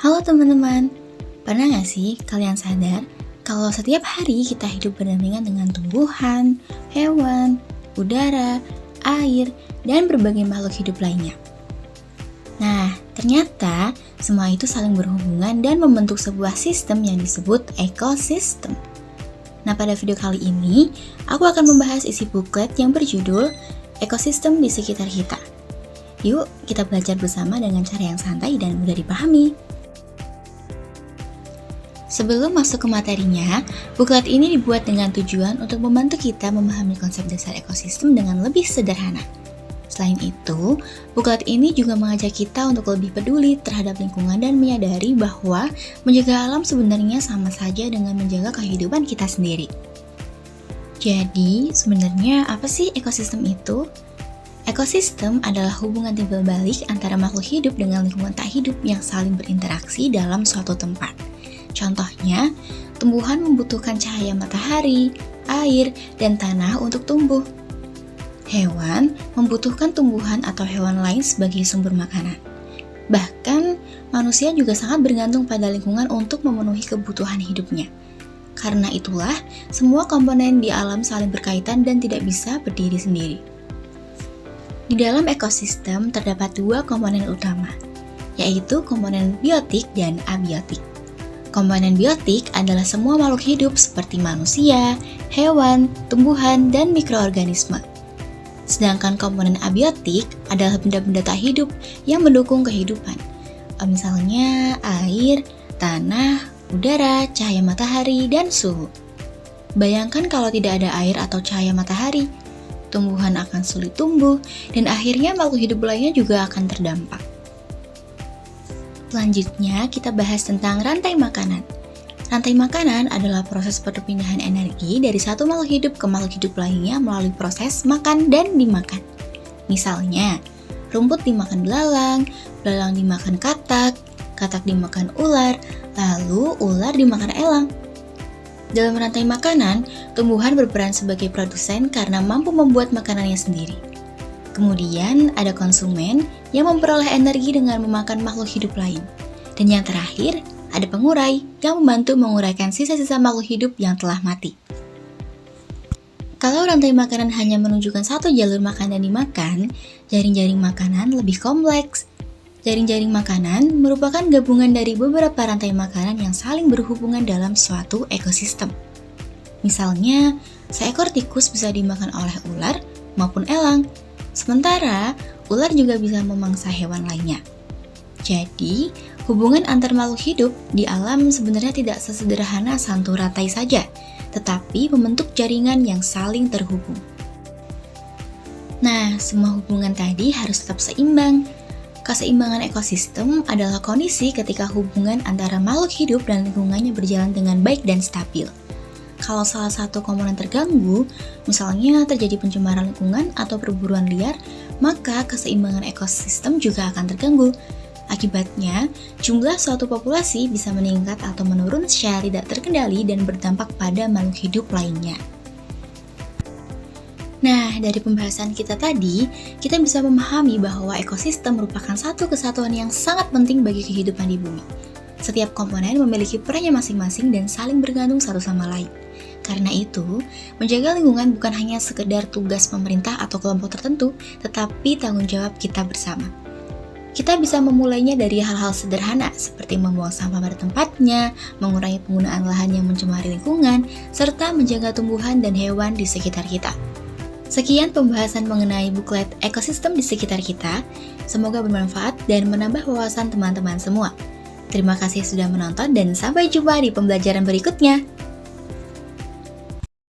Halo teman-teman, pernah gak sih kalian sadar kalau setiap hari kita hidup berdampingan dengan tumbuhan, hewan, udara, air, dan berbagai makhluk hidup lainnya? Nah, ternyata semua itu saling berhubungan dan membentuk sebuah sistem yang disebut ekosistem. Nah, pada video kali ini, aku akan membahas isi booklet yang berjudul Ekosistem di Sekitar Kita. Yuk, kita belajar bersama dengan cara yang santai dan mudah dipahami. Sebelum masuk ke materinya, booklet ini dibuat dengan tujuan untuk membantu kita memahami konsep dasar ekosistem dengan lebih sederhana. Selain itu, booklet ini juga mengajak kita untuk lebih peduli terhadap lingkungan dan menyadari bahwa menjaga alam sebenarnya sama saja dengan menjaga kehidupan kita sendiri. Jadi, sebenarnya apa sih ekosistem itu? Ekosistem adalah hubungan timbal balik antara makhluk hidup dengan lingkungan tak hidup yang saling berinteraksi dalam suatu tempat. Contohnya, tumbuhan membutuhkan cahaya matahari, air, dan tanah untuk tumbuh. Hewan membutuhkan tumbuhan atau hewan lain sebagai sumber makanan. Bahkan, manusia juga sangat bergantung pada lingkungan untuk memenuhi kebutuhan hidupnya. Karena itulah, semua komponen di alam saling berkaitan dan tidak bisa berdiri sendiri. Di dalam ekosistem terdapat dua komponen utama, yaitu komponen biotik dan abiotik. Komponen biotik adalah semua makhluk hidup seperti manusia, hewan, tumbuhan, dan mikroorganisme. Sedangkan komponen abiotik adalah benda-benda tak hidup yang mendukung kehidupan. Misalnya air, tanah, udara, cahaya matahari, dan suhu. Bayangkan kalau tidak ada air atau cahaya matahari, tumbuhan akan sulit tumbuh, dan akhirnya makhluk hidup lainnya juga akan terdampak. Selanjutnya, kita bahas tentang rantai makanan. Rantai makanan adalah proses perpindahan energi dari satu makhluk hidup ke makhluk hidup lainnya melalui proses makan dan dimakan. Misalnya, rumput dimakan belalang, belalang dimakan katak, katak dimakan ular, lalu ular dimakan elang. Dalam rantai makanan, tumbuhan berperan sebagai produsen karena mampu membuat makanannya sendiri. Kemudian ada konsumen yang memperoleh energi dengan memakan makhluk hidup lain. Dan yang terakhir, ada pengurai yang membantu menguraikan sisa-sisa makhluk hidup yang telah mati. Kalau rantai makanan hanya menunjukkan satu jalur makan dan dimakan, jaring-jaring makanan lebih kompleks. Jaring-jaring makanan merupakan gabungan dari beberapa rantai makanan yang saling berhubungan dalam suatu ekosistem. Misalnya, seekor tikus bisa dimakan oleh ular maupun elang. Sementara, ular juga bisa memangsa hewan lainnya. Jadi, hubungan antar makhluk hidup di alam sebenarnya tidak sesederhana satu rantai saja, tetapi membentuk jaringan yang saling terhubung. Nah, semua hubungan tadi harus tetap seimbang. Keseimbangan ekosistem adalah kondisi ketika hubungan antara makhluk hidup dan lingkungannya berjalan dengan baik dan stabil. Kalau salah satu komponen terganggu, misalnya terjadi pencemaran lingkungan atau perburuan liar, maka keseimbangan ekosistem juga akan terganggu. Akibatnya, jumlah suatu populasi bisa meningkat atau menurun secara tidak terkendali dan berdampak pada makhluk hidup lainnya. Nah, dari pembahasan kita tadi, kita bisa memahami bahwa ekosistem merupakan satu kesatuan yang sangat penting bagi kehidupan di bumi. Setiap komponen memiliki perannya masing-masing dan saling bergantung satu sama lain. Karena itu, menjaga lingkungan bukan hanya sekedar tugas pemerintah atau kelompok tertentu, tetapi tanggung jawab kita bersama. Kita bisa memulainya dari hal-hal sederhana seperti membuang sampah pada tempatnya, mengurangi penggunaan lahan yang mencemari lingkungan, serta menjaga tumbuhan dan hewan di sekitar kita. Sekian pembahasan mengenai booklet ekosistem di sekitar kita. Semoga bermanfaat dan menambah wawasan teman-teman semua. Terima kasih sudah menonton dan sampai jumpa di pembelajaran berikutnya.